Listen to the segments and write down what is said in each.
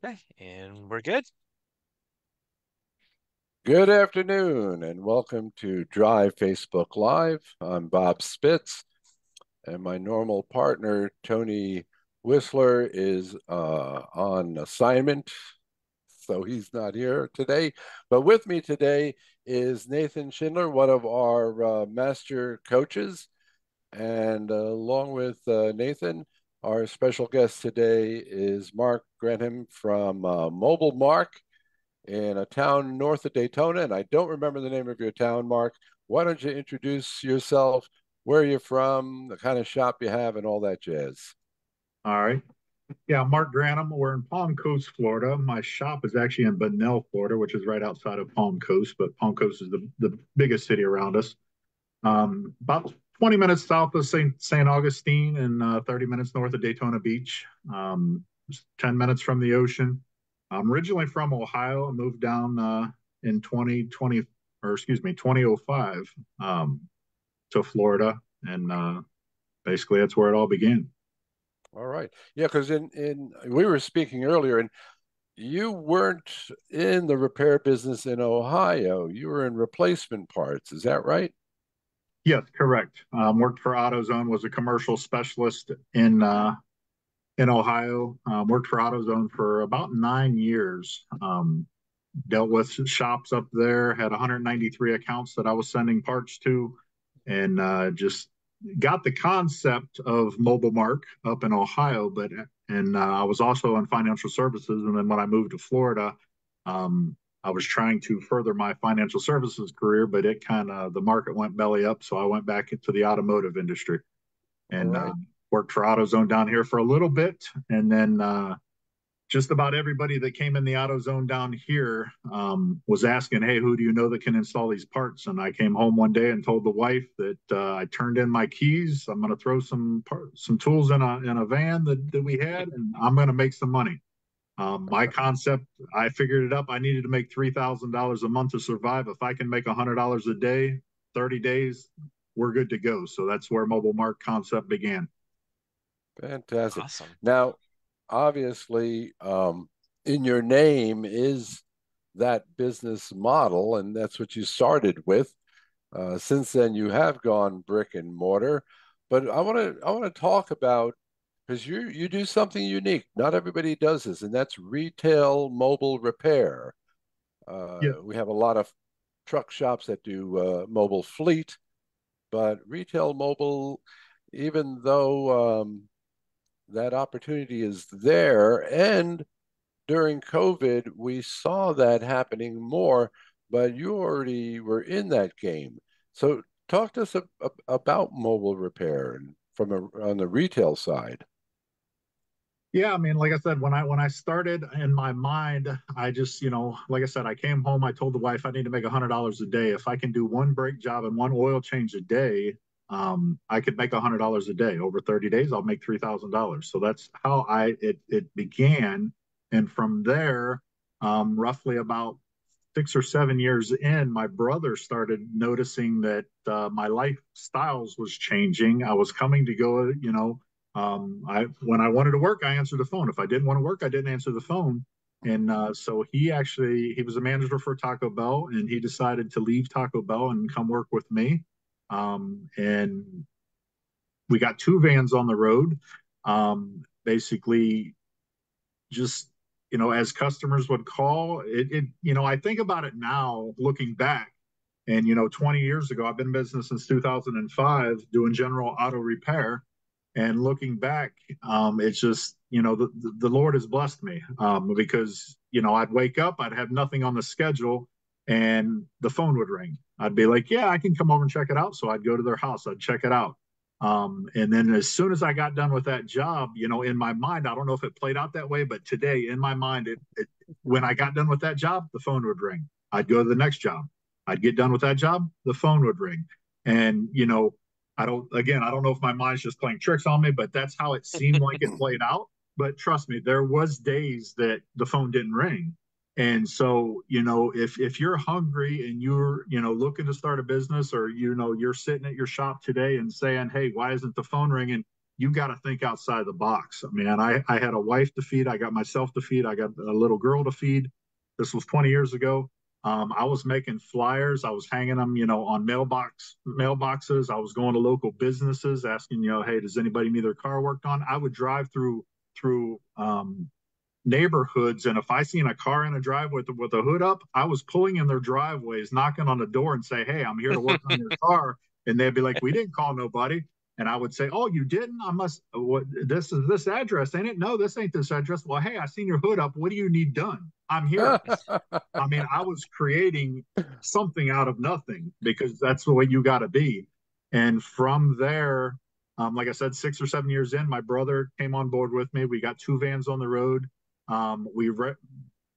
Okay, and we're good. Good afternoon and welcome to Drive Facebook Live. I'm Bob Spitz, and my normal partner, Tony Whistler, is on assignment, so he's not here today. But with me today is Nathan Schindler, one of our master coaches. And along with Nathan, our special guest today is Mark Granam from Mobile Mark in a town north of Daytona, and I don't remember the name of your town, Mark. Why don't you introduce yourself, where you're from, the kind of shop you have, and all that jazz? All right. Yeah, Mark Granam. We're in Palm Coast, Florida. My shop is actually in Bunnell, Florida, which is right outside of Palm Coast, but Palm Coast is the biggest city around us. About 20 minutes south of St. Augustine and 30 minutes north of Daytona Beach. 10 minutes from the ocean. I'm originally from Ohio. I moved down in 2020, or excuse me, 2005 to Florida. And basically, that's where it all began. All right. Yeah, because in we were speaking earlier, and you weren't in the repair business in Ohio. You were in replacement parts. Is that right? Yes, correct. Worked for AutoZone, was a commercial specialist in Ohio. Worked for AutoZone for about 9 years. Dealt with shops up there. Had 193 accounts that I was sending parts to, and just got the concept of Mobile Mark up in Ohio. But and I was also in financial services, and then when I moved to Florida, um, I was trying to further my financial services career, but it kind of the market went belly up, so I went back into the automotive industry All and right. worked for AutoZone down here for a little bit, and then just about everybody that came in the AutoZone down here was asking, "Hey, who do you know that can install these parts?" And I came home one day and told the wife that I turned in my keys. I'm going to throw some tools in a van that we had, and I'm going to make some money. My concept, I figured it up. I needed to make $3,000 a month to survive. If I can make $100 a day, 30 days, we're good to go. So that's where Mobile Mark concept began. Fantastic. Awesome. Now, obviously, in your name is that business model, and that's what you started with. Since then, you have gone brick and mortar, but I want to talk about because you do something unique. Not everybody does this, and that's retail mobile repair. Yeah. We have a lot of truck shops that do mobile fleet, but retail mobile, even though that opportunity is there, and during COVID, we saw that happening more, but you already were in that game. So talk to us about mobile repair and on the retail side. Yeah, I mean, like I said, when I started in my mind, I just, like I said, I came home, I told the wife I need to make $100 a day. If I can do one brake job and one oil change a day, I could make $100 a day. Over 30 days, I'll make $3,000. So that's how it began. And from there, roughly about 6 or 7 years in, my brother started noticing that my lifestyles was changing. I was coming to go, I when I wanted to work, I answered the phone. If I didn't want to work, I didn't answer the phone. And so he was a manager for Taco Bell, and he decided to leave Taco Bell and come work with me. And we got two vans on the road. Basically, just as customers would call I think about it now, looking back, and 20 years ago, I've been in business since 2005 doing general auto repair. And looking back, it's just, the Lord has blessed me because, I'd wake up, I'd have nothing on the schedule, and the phone would ring. I'd be like, yeah, I can come over and check it out. So I'd go to their house, I'd check it out. And then as soon as I got done with that job, in my mind, I don't know if it played out that way, but today in my mind, when I got done with that job, the phone would ring. I'd go to the next job. I'd get done with that job, the phone would ring. And, I don't know if my mind's just playing tricks on me, but that's how it seemed like it played out. But trust me, there was days that the phone didn't ring. And so, if you're hungry and you're, looking to start a business, or, you're sitting at your shop today and saying, "Hey, why isn't the phone ringing?" you got to think outside the box. I mean, I had a wife to feed, I got myself to feed, I got a little girl to feed. This was 20 years ago. I was making flyers. I was hanging them, on mailboxes. I was going to local businesses asking, hey, does anybody need their car worked on? I would drive through neighborhoods, and if I seen a car in a driveway with a hood up, I was pulling in their driveways, knocking on the door, and say, "Hey, I'm here to work on your car." And they'd be like, "We didn't call nobody." And I would say, "Oh, you didn't? I must. What? This is this address, ain't it? No, this ain't this address. Well, hey, I seen your hood up. What do you need done? I'm here." I mean, I was creating something out of nothing because that's the way you got to be. And from there, like I said, 6 or 7 years in, my brother came on board with me. We got two vans on the road. We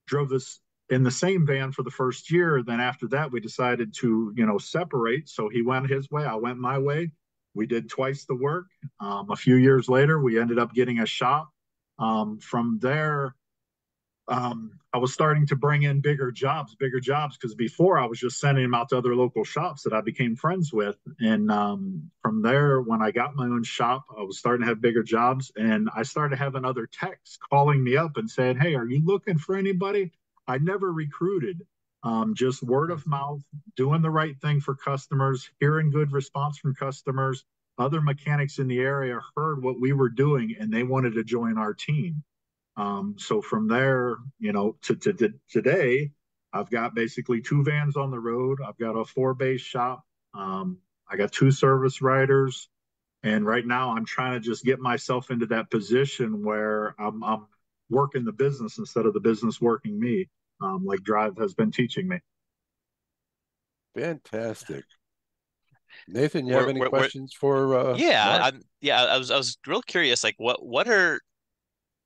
drove this in the same van for the first year. Then after that, we decided to, separate. So he went his way, I went my way. We did twice the work. A few years later, we ended up getting a shop. From there, I was starting to bring in bigger jobs, because before I was just sending them out to other local shops that I became friends with. And from there, when I got my own shop, I was starting to have bigger jobs, and I started having other techs calling me up and saying, "Hey, are you looking for anybody?" I never recruited, just word of mouth, doing the right thing for customers, hearing good response from customers. Other mechanics in the area heard what we were doing, and they wanted to join our team. So from there, to today, I've got basically two vans on the road. I've got a four-base shop. I got two service riders, and right now I'm trying to just get myself into that position where I'm working the business instead of the business working me, like Drive has been teaching me. Fantastic. Nathan, you have any We're questions for yeah, Mark? I was real curious, like what are,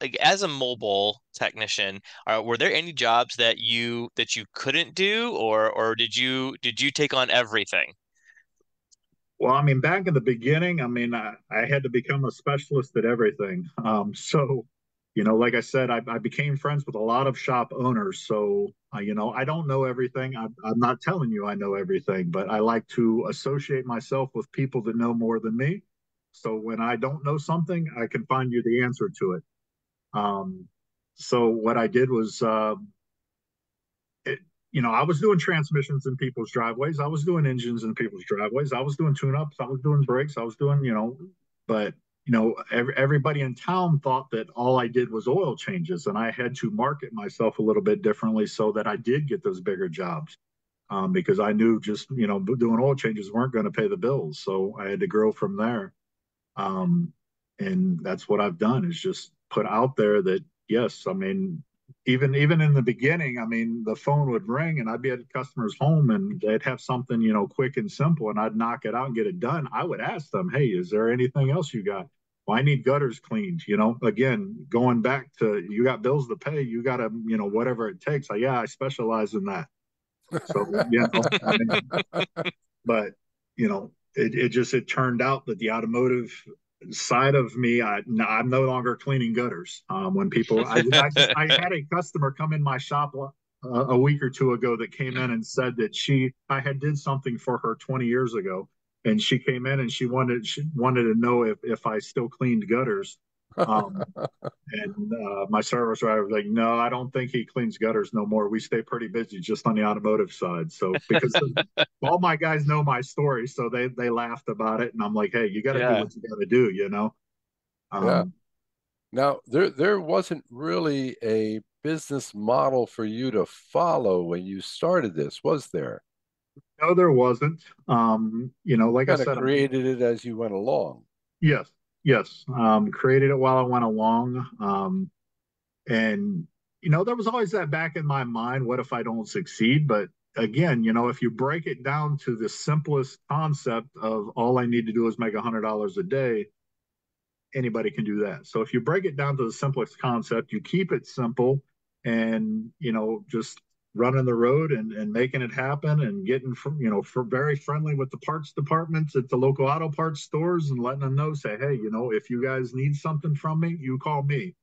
like, as a mobile technician, were there any jobs that you couldn't do, or did you take on everything? Well, I mean, back in the beginning, I mean, I had to become a specialist at everything. Like I said, I became friends with a lot of shop owners. So, I don't know everything. I'm not telling you I know everything, but I like to associate myself with people that know more than me. So when I don't know something, I can find you the answer to it. Um, so what I did was it, I was doing transmissions in people's driveways. I was doing engines in people's driveways. I was doing tune-ups. I was doing brakes. I was doing, but everybody in town thought that all I did was oil changes, and I had to market myself a little bit differently so that I did get those bigger jobs. Because I knew just, doing oil changes weren't going to pay the bills. So I had to grow from there. Um, and that's what I've done, is just put out there that, yes, I mean, even in the beginning, I mean, the phone would ring and I'd be at a customer's home and they'd have something, quick and simple, and I'd knock it out and get it done. I would ask them, "Hey, is there anything else you got?" "Well, I need gutters cleaned." Again, going back to, you got bills to pay, you got to, whatever it takes. Yeah, I specialize in that. So, I mean, but it turned out that the automotive side of me, I'm no longer cleaning gutters. When people, I had a customer come in my shop a week or two ago that came in and said that I had did something for her 20 years ago, and she came in and she wanted to know if I still cleaned gutters. Um, and my service driver was like, "No, I don't think he cleans gutters no more. We stay pretty busy just on the automotive side." So, because all my guys know my story, so they laughed about it, and I'm like, "Hey, you got to do Yeah. what you got to do." Yeah. Um, Now, there wasn't really a business model for you to follow when you started this, was there? no, there wasn't. Like I Kind of said, created it as you went along. yes, yes. Created it while I went along. And there was always that back in my mind, what if I don't succeed? But again, if you break it down to the simplest concept of all I need to do is make $100 a day, anybody can do that. So if you break it down to the simplest concept, you keep it simple, and just running the road and making it happen, and getting from for very friendly with the parts departments at the local auto parts stores, and letting them know, say, "Hey, if you guys need something from me, you call me."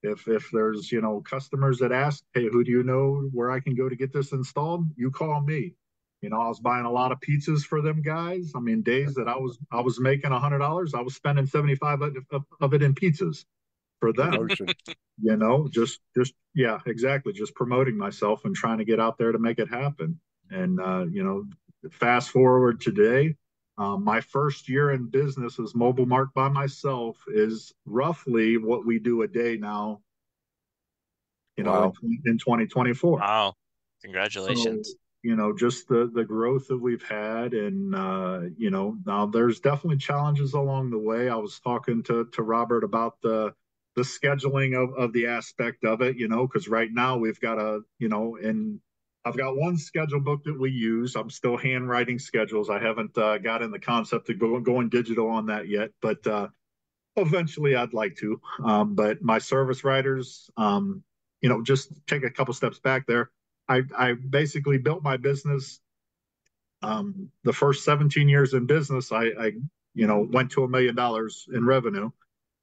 If there's customers that ask, "Hey, who do you know where I can go to get this installed?" You call me. I was buying a lot of pizzas for them guys. I mean, days that I was making $100, I was spending 75 of it in pizzas for them. Promotion. Just yeah, exactly. Just promoting myself and trying to get out there to make it happen. And fast forward today, my first year in business as Mobile Mark by myself is roughly what we do a day now, in Wow. 2024. Wow. So, Congratulations. just the growth that we've had, and now there's definitely challenges along the way. I was talking to Robert about the scheduling of the aspect of it, because right now we've got and I've got one schedule book that we use. I'm still handwriting schedules. I haven't got in the concept of going digital on that yet, but eventually I'd like to. But my service writers, just take a couple steps back there. I basically built my business. The first 17 years in business, I went to $1 million in revenue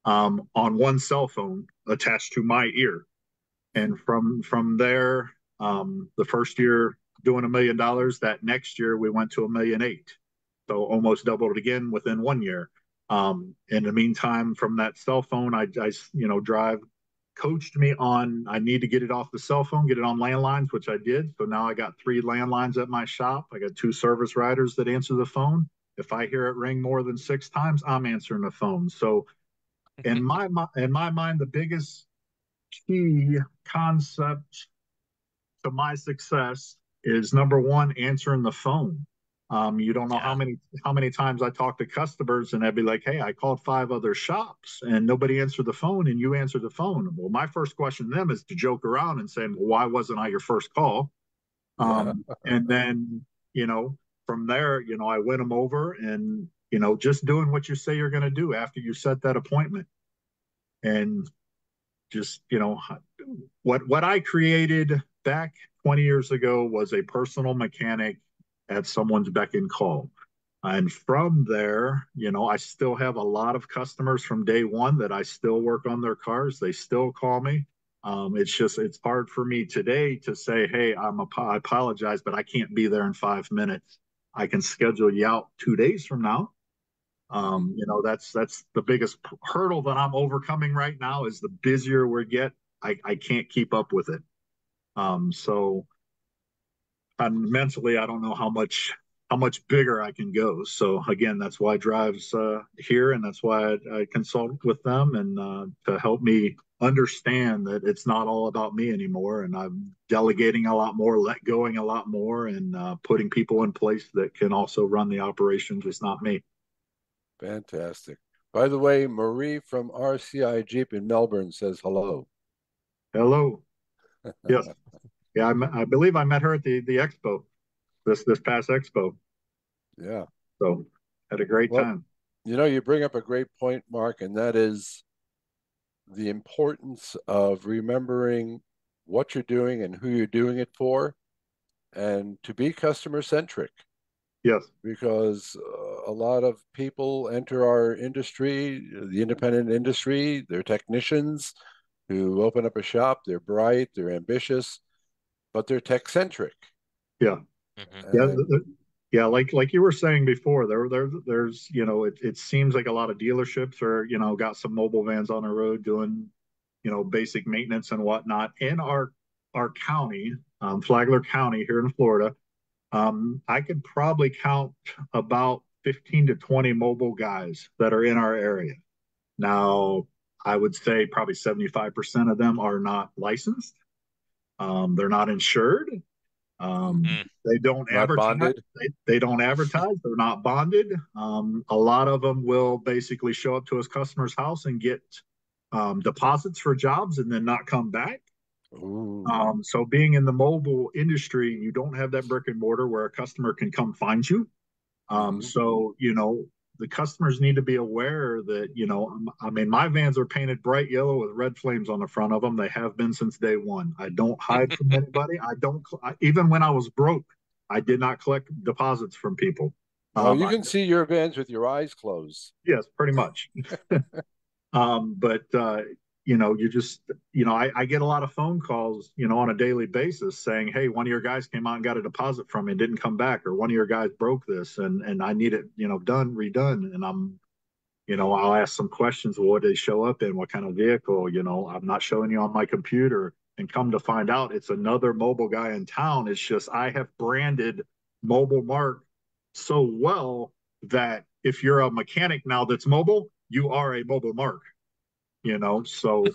on one cell phone attached to my ear. And from there, the first year doing $1 million, that next year we went to 1,800,000. So almost doubled again within 1 year. In the meantime, from that cell phone, I drive coached me on I need to get it off the cell phone, get it on landlines, which I did. So now I got 3 landlines at my shop. I got 2 service riders that answer the phone. If I hear it ring more than 6 times, I'm answering the phone. So in my mind, the biggest key concept to my success is number one, answering the phone. You don't know how Yeah. many times I talk to customers and I'd be like, "Hey, I called 5 other shops and nobody answered the phone, and you answered the phone." Well, my first question to them is to joke around and say, "Well, why wasn't I your first call?" Yeah. And then from there, I win them over, and just doing what you say you're going to do after you set that appointment, and just what I created back 20 years ago was a personal mechanic at someone's beck and call. And from there, I still have a lot of customers from day one that I still work on their cars. They still call me. It's hard for me today to say, "Hey, I apologize, but I can't be there in 5 minutes. I can schedule you out 2 days from now." Mhm. That's the biggest hurdle that I'm overcoming right now. Is the busier we get, I can't keep up with it. So mentally, I don't know how much bigger I can go. So again, that's why Drive's here, and that's why I consult with them, and to help me understand that it's not all about me anymore, and I'm delegating a lot more, let going a lot more, and putting people in place that can also run the operations. It's not me. Fantastic. By the way, Marie from RCI Jeep in Melbourne says hello. Hello. Yes. Yeah, I believe I met her at the expo, this past expo. Yeah. So had a great Well, time. you bring up a great point, Mark, and that is the importance of remembering what you're doing and who you're doing it for, and to be customer centric, Yes. because a lot of people enter our industry, the independent industry, they're technicians who open up a shop, they're bright, they're ambitious, but they're tech centric. Yeah. Hmm. Yeah. And Yeah. Like you were saying before, there's it seems like a lot of dealerships are got some mobile vans on the road doing basic maintenance and whatnot in our county, Flagler County here in Florida. I could probably count about 15 to 20 mobile guys that are in our area. Now, I would say probably 75% of them are not licensed. They're not insured. mhm, They don't not advertise. bonded. They don't advertise. They're not bonded. A lot of them will basically show up to his customer's house and get deposits for jobs and then not come back. Ooh. So being in the mobile industry, you don't have that brick and mortar where a customer can come find you. Mhm. So the customers need to be aware that I mean, my vans are painted bright yellow with red flames on the front of them. They have been since day one. I don't hide from anybody. I don't even when I was broke, I did not collect deposits from people. Oh, you I, can see your vans with your eyes closed. yes, pretty much. But you just, I get a lot of phone calls, on a daily basis saying, hey, one of your guys came out and got a deposit from me and didn't come back, or one of your guys broke this and I need it, done, redone. And I'll ask some questions. Well, what did they show up in? What kind of vehicle? I'm not showing you on my computer. And come to find out, it's another mobile guy in town. It's just I have branded Mobile Mark so well that if you're a mechanic now that's mobile, you are a Mobile Mark. So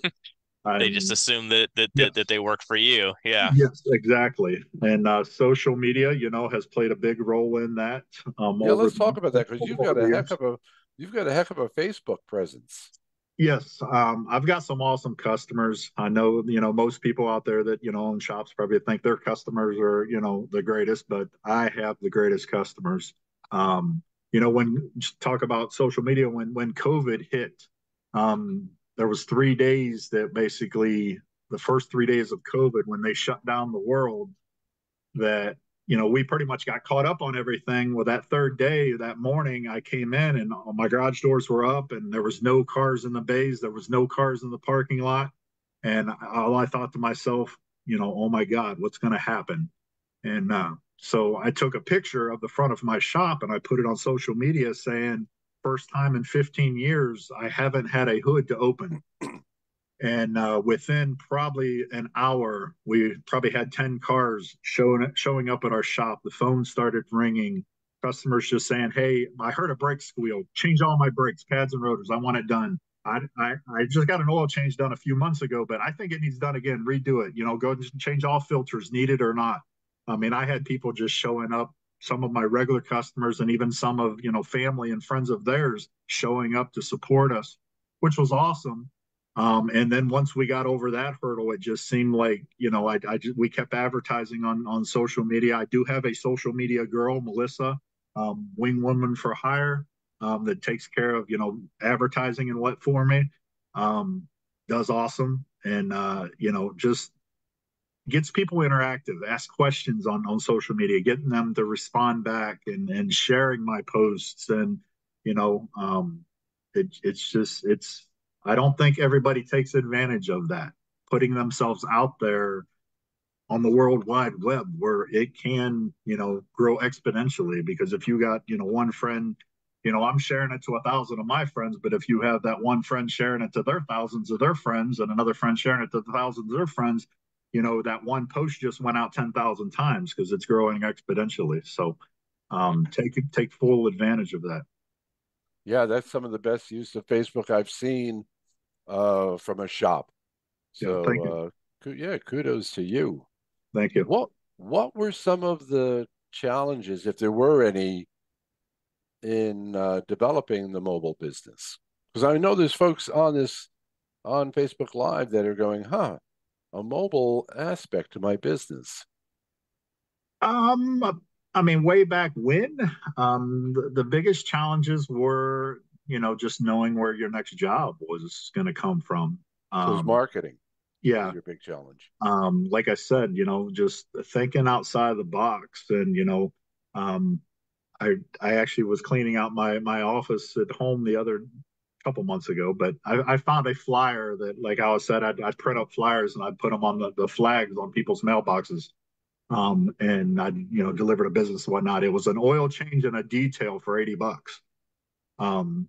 They just I'm assume that yes, they work for you. Yeah. yes, exactly. And social media, has played a big role in that Yeah, over let's talk about that because over the years. you've got a heck of a Facebook presence. Yes, I've got some awesome customers. I know, most people out there that, own shops probably think their customers are, the greatest, but I have the greatest customers. Um, when talk about social media, when COVID hit, there was 3 days that basically the first 3 days of COVID when they shut down the world that we pretty much got caught up on everything. Well, that third day, that morning, I came in and all my garage doors were up, and there was no cars in the bays, there was no cars in the parking lot, and all I thought to myself, oh my God, what's going to happen? And so I took a picture of the front of my shop and I put it on social media saying, first time in 15 years, I haven't had a hood to open. And within probably an hour, we probably had 10 cars showing up at our shop. The phone started ringing. Customers just saying, hey, I heard a brake squeal. Change all my brakes, pads, and rotors. I want it done. I just got an oil change done a few months ago, but I think it needs done again. Redo it. Go and change all filters, needed or not. I mean, I had people just showing up, some of my regular customers and even some of, family and friends of theirs showing up to support us, which was awesome. And then once we got over that hurdle, it just seemed like, we kept advertising on social media. I do have a social media girl, Melissa, wing woman for hire, that takes care of, advertising and what for me, does awesome. And, just gets people interactive, ask questions on social media, getting them to respond back and sharing my posts. And, it's just, I don't think everybody takes advantage of that, putting themselves out there on the World Wide Web where it can, grow exponentially. Because if you got, one friend, I'm sharing it to 1,000 of my friends, but if you have that one friend sharing it to their thousands of their friends and another friend sharing it to the thousands of their friends, that one post just went out 10,000 times because it's growing exponentially. So take full advantage of that. Yeah, that's some of the best use of Facebook I've seen from a shop. Yeah, thank you. So yeah, kudos to you. Thank you. What were some of the challenges, if there were any, in developing the mobile business? Because I know there's folks on Facebook Live that are going, huh, a mobile aspect to my business. I mean, way back when, the biggest challenges were, just knowing where your next job was going to come from. So it's Um, marketing was yeah. your big challenge. Like I said, just thinking outside the box. And, um, I actually was cleaning out my office at home the other couple months ago, but I found a flyer that, like I said, I'd print up flyers and I'd put them on the flags on people's mailboxes. And I, delivered a business and whatnot. It was an oil change and a detail for $80. Um,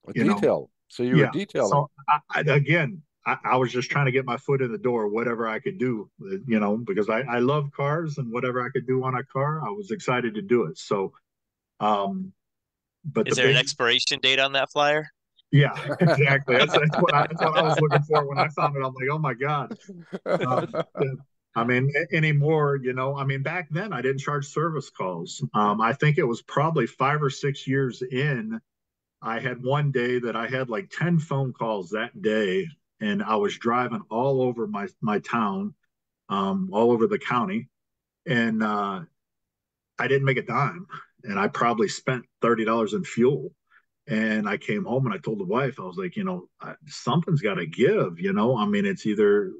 A you know, detail. So you were yeah. detailing. So again, I was just trying to get my foot in the door, whatever I could do, because I love cars and whatever I could do on a car, I was excited to do it. So, um, but the Is there an big, expiration date on that flyer? yeah, exactly. That's what I was looking for when I found it. I'm like, oh my God. Yeah. I mean, anymore, I mean, back then I didn't charge service calls. I think it was probably 5 or 6 years in. I had one day that I had like 10 phone calls that day, and I was driving all over my town, all over the county, and I didn't make a dime, and I probably spent $30 in fuel. And I came home and I told the wife, I was like, something's got to give. I mean, it's either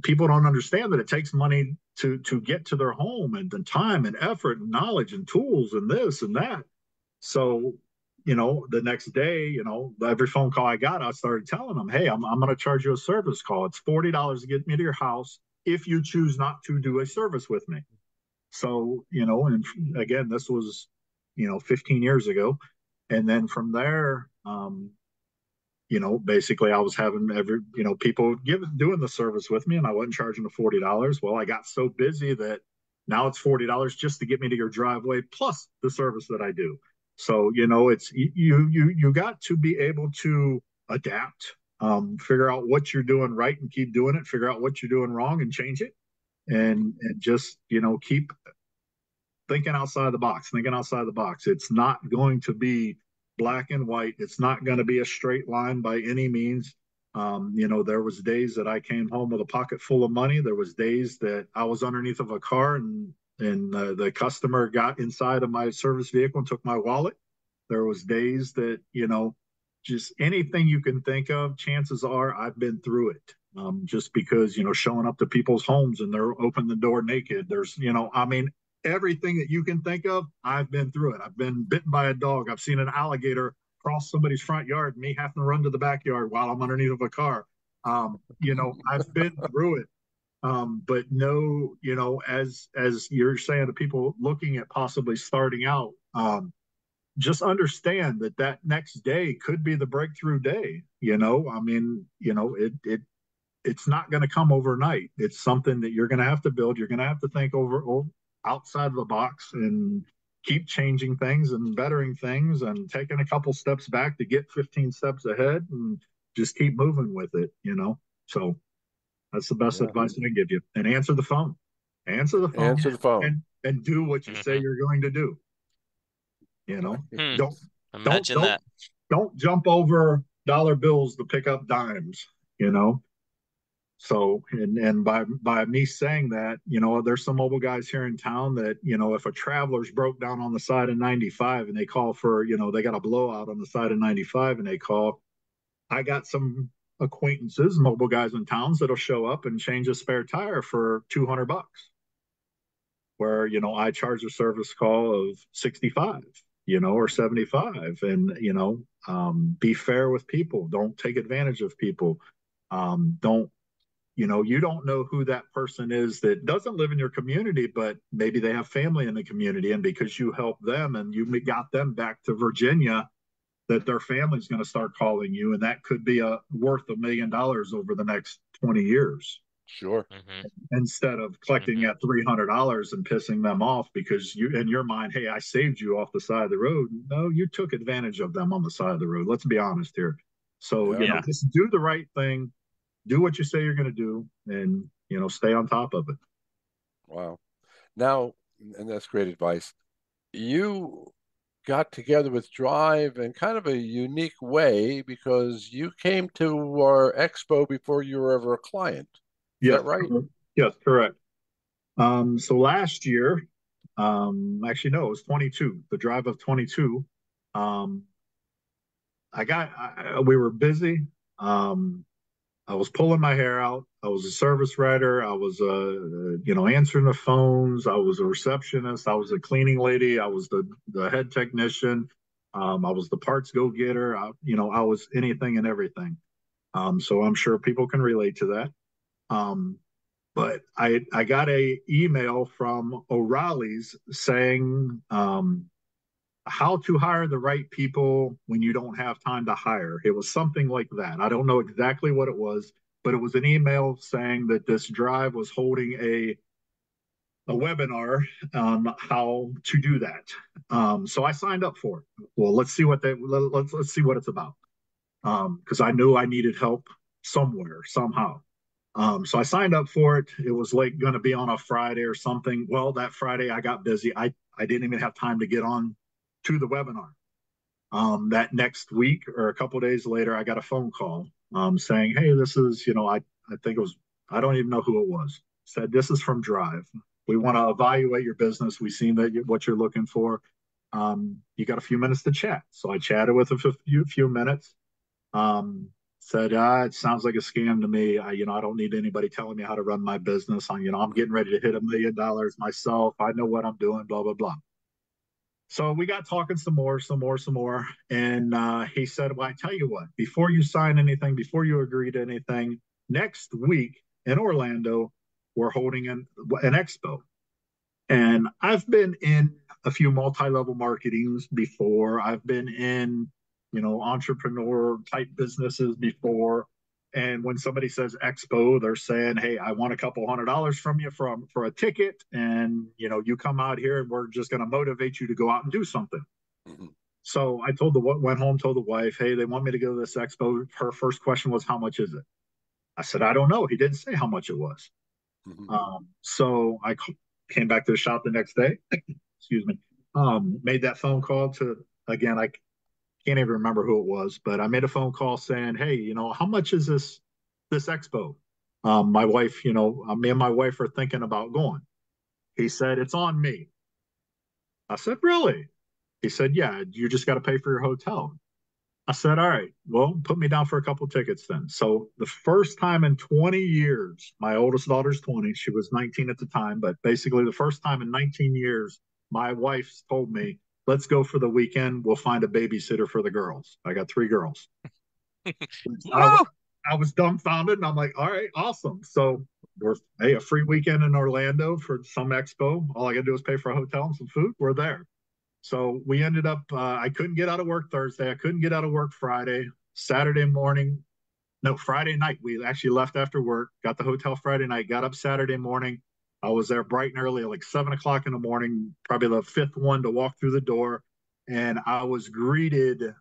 people don't understand that it takes money to get to their home, and the time and effort and knowledge and tools and this and that. So the next day, every phone call I got, I started telling them, hey, I'm going to charge you a service call. It's $40 to get me to your house if you choose not to do a service with me. So, and again, this was, 15 years ago. And then from there, basically I was having people doing the service with me and I wasn't charging the $40. Well, I got so busy that now it's $40 just to get me to your driveway plus the service that I do. So, it's you got to be able to adapt, figure out what you're doing right and keep doing it, figure out what you're doing wrong and change it. And just, keep thinking outside the box. It's not going to be black and white. It's not going to be a straight line by any means. There was days that I came home with a pocket full of money. There was days that I was underneath of a car and the customer got inside of my service vehicle and took my wallet. There was days that, just anything you can think of, chances are I've been through it. Just because, showing up to people's homes and they're open the door naked. There's, I mean, everything that you can think of, I've been through it. I've been bitten by a dog. I've seen an alligator cross somebody's front yard, me having to run to the backyard while I'm underneath of a car. I've been through it. But no, as you're saying to people looking at possibly starting out, just understand that that next day could be the breakthrough day. I mean, it's not going to come overnight. It's something that you're going to have to build. You're going to have to think over outside of the box and keep changing things and bettering things and taking a couple steps back to get 15 steps ahead and just keep moving with it. So that's the best Yeah. advice I can give you. And answer the phone. Answer the phone Answer the phone. and do what you say Hmm. you're going to do. Hmm. Don't don't Imagine don't that. don't jump over dollar bills to pick up dimes. You know, so, and by me saying that, there's some mobile guys here in town that, if a traveler's broke down on the side of 95 and they call for, they got a blowout on the side of 95 and they call, I got some acquaintances, mobile guys in towns that'll show up and change a spare tire for $200, where, I charge a service call of 65, or 75. And, be fair with people. Don't take advantage of people. Don't you don't know who that person is that doesn't live in your community, but maybe they have family in the community. And because you helped them and you got them back to Virginia, that their family's going to start calling you. And that could be worth $1 million over the next 20 years Sure. Hmm. instead of collecting Hmm. at $300 and pissing them off because you, in your mind, hey, I saved you off the side of the road. No, you took advantage of them on the side of the road. Let's be honest here. So, Yeah. Yeah. just do the right thing, do what you say you're going to do, and stay on top of it. Wow. Now, and that's great advice. You got together with Drive in kind of a unique way because you came to our expo before you were ever a client. Is Yes, that right? yes, correct. So last year, actually no, it was 22, the drive of 22. Um, we were busy. Um, I was pulling my hair out. I was a service writer. I was, answering the phones. I was a receptionist. I was a cleaning lady. I was the head technician. I was the parts go getter. I was anything and everything. So I'm sure people can relate to that. Um, but I got a email from O'Reilly's saying how to hire the right people when you don't have time to hire. It was something like that. I don't know exactly what it was, but it was an email saying that this drive was holding a webinar on how to do that. So I signed up for it. Well, let's see what it's about because I knew I needed help somewhere somehow. So I signed up for it. It was like going to be on a Friday or something. Well, that Friday I got busy. I didn't even have time to get on to the webinar. That next week or a couple of days later, I got a phone call saying, "Hey, this is I think it was I don't even know who it was. Said this is from Drive. We want to evaluate your business. We seen what you're looking for. You got a few minutes to chat." So I chatted with him for a few minutes. Um, Said, it sounds like a scam to me. I don't need anybody telling me how to run my business. I'm getting ready to hit $1 million myself. I know what I'm doing, blah, blah, blah. So we got talking some more, some more. And he said, well, I tell you what, before you sign anything, before you agree to anything, next week in Orlando, we're holding an expo. And I've been in a few multi-level marketings before. I've been in, entrepreneur type businesses before. And when somebody says expo, they're saying, "Hey, I want a couple $100 from you for a ticket, and you come out here, and we're just going to motivate you to go out and do something." Mm-hmm. So I went home, told the wife, "Hey, they want me to go to this expo." Her first question was, "How much is it?" I said, "I don't know." He didn't say how much it was. Mm-hmm. So I came back to the shop the next day. Excuse me. Made that phone call to, again, I can't even remember who it was, but I made a phone call saying, "Hey, how much is this expo?" My wife, me and my wife are thinking about going. He said, "It's on me." I said, "Really?" He said, "Yeah, you just got to pay for your hotel." I said, "All right, well, put me down for a couple tickets then." So the first time in 20 years, my oldest daughter's 20, she was 19 at the time, but basically the first time in 19 years, my wife told me, "Let's go for the weekend. We'll find a babysitter for the girls." I got 3 girls. I, I was dumbfounded, and I'm like, "All right, awesome." So a free weekend in Orlando for some expo. All I got to do is pay for a hotel and some food. We're there. So we ended up, I couldn't get out of work Thursday. I couldn't get out of work Friday. Saturday morning, no, Friday night, we actually left after work, got the hotel Friday night, got up Saturday morning. I was there bright and early, like 7 o'clock in the morning, probably the fifth one to walk through the door. And I was greeted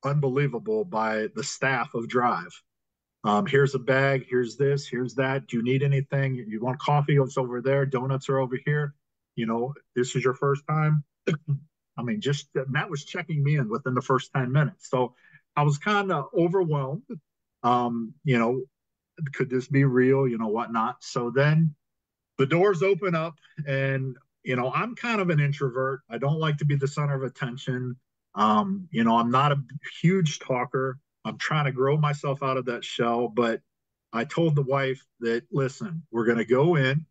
unbelievable by the staff of Drive. Here's a bag, here's this, here's that. Do you need anything? You want coffee? It's over there. Donuts are over here. This is your first time. I mean, just Matt was checking me in within the first 10 minutes. So I was kind of overwhelmed. Um, you know, could this be real? Whatnot. So then the doors open up, and I'm kind of an introvert. I don't like to be the center of attention. I'm not a huge talker. I'm trying to grow myself out of that shell. But I told the wife that, listen, we're going to go in.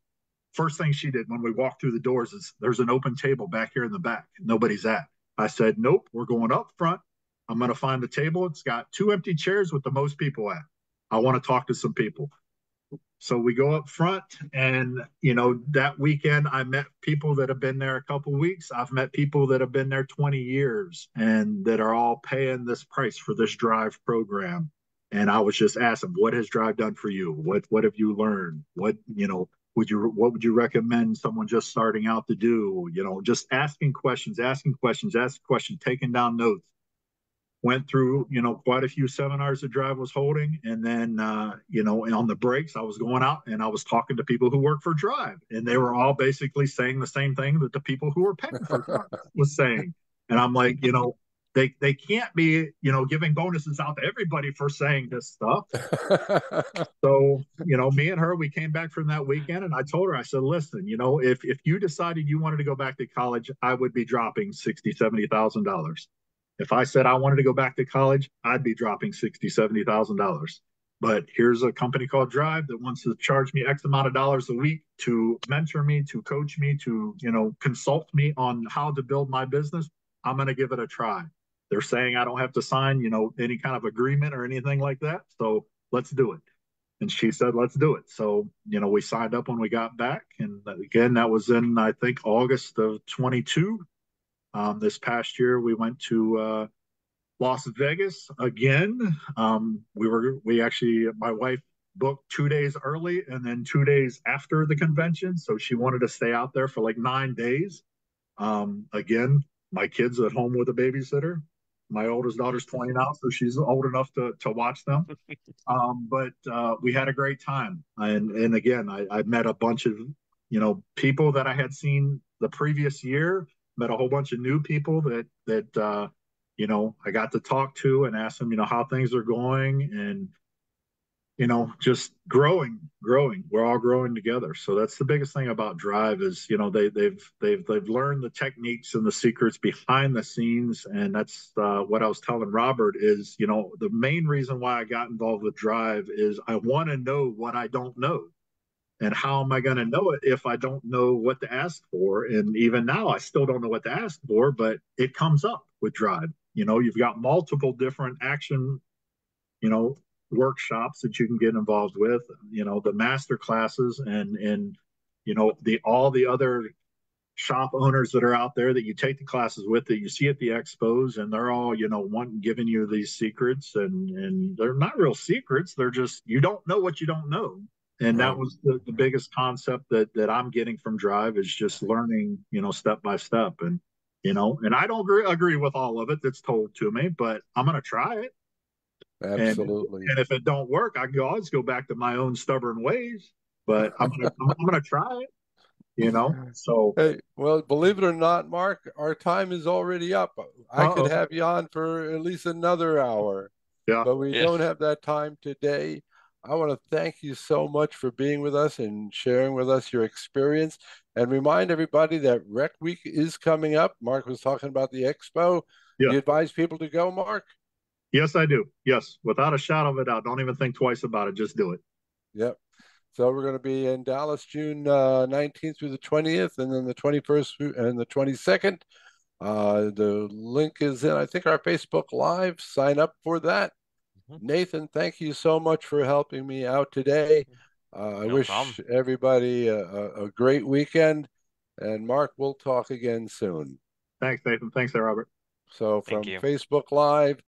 First thing she did when we walked through the doors is, "There's an open table back here in the back. Nobody's at." I said, "Nope, we're going up front. I'm going to find the table. It's got 2 empty chairs with the most people at. I want to talk to some people." So we go up front, and that weekend I met people that have been there a couple of weeks. I've met people that have been there 20 years and that are all paying this price for this Drive program. And I was just asking, "What has Drive done for you? What have you learned? What would you recommend someone just starting out to do?" Just asking questions, taking down notes. Went through quite a few seminars that Drive was holding, and then on the breaks I was going out and I was talking to people who work for Drive, and they were all basically saying the same thing that the people who were paying for Drive was saying. And I'm like, they can't be giving bonuses out to everybody for saying this stuff. So me and her, we came back from that weekend, and I told her, I said, "Listen, if you decided you wanted to go back to college, I would be dropping $60,000-$70,000. If I said I wanted to go back to college, I'd be dropping $60,000-$70,000. But here's a company called Drive that wants to charge me X amount of dollars a week to mentor me, to coach me, to consult me on how to build my business. I'm going to give it a try. They're saying I don't have to sign any kind of agreement or anything like that. So let's do it." And she said, "Let's do it." So we signed up when we got back, and again, that was in, I think, August of 22. This past year, we went to Las Vegas again. We actually, my wife booked 2 days early and then 2 days after the convention, so she wanted to stay out there for like 9 days. Again, my kids at home with a babysitter. My oldest daughter's 20 now, so she's old enough to watch them. But we had a great time, and again, I met a bunch of people that I had seen the previous year. Met a whole bunch of new people that I got to talk to and ask them how things are going, and just growing. We're all growing together. So that's the biggest thing about Drive is they've learned the techniques and the secrets behind the scenes, and that's what I was telling Robert is the main reason why I got involved with Drive is I want to know what I don't know. And how am I going to know it if I don't know what to ask for? And even now, I still don't know what to ask for, but it comes up with Drive. You've got multiple different action, you know, workshops that you can get involved with, the master classes and the all the other shop owners that are out there that you take the classes with that you see at the expos, and they're all one giving you these secrets, and they're not real secrets, they're just, you don't know what you don't know. And that Right. was the biggest concept that I'm getting from Drive, is just learning step by step. And I don't agree with all of it that's told to me, but I'm going to try it. and Absolutely. and if it don't work, I can always go back to my own stubborn ways, but I'm gonna try it. So Hey, well, believe it or not, Mark, our time is already up. I could uh-oh. have you on for at least another hour, Yeah. but we Yeah. don't have that time today. I want to thank you so much for being with us and sharing with us your experience, and remind everybody that Rec Week is coming up. Mark was talking about the expo. Do Yeah. you advise people to go, Mark? Yes, I do. Yes, without a shadow of a doubt. Don't even think twice about it. Just do it. Yep. So we're going to be in Dallas June 19th through the 20th, and then the 21st and the 22nd. The link is in, I think, our Facebook Live. Sign up for that. Mhm. Nathan, thank you so much for helping me out today. I No problem. wish everybody a great weekend. And Mark, we'll talk again soon. Thanks, Nathan. Thanks, there, Robert. So Thank from you. Facebook Live,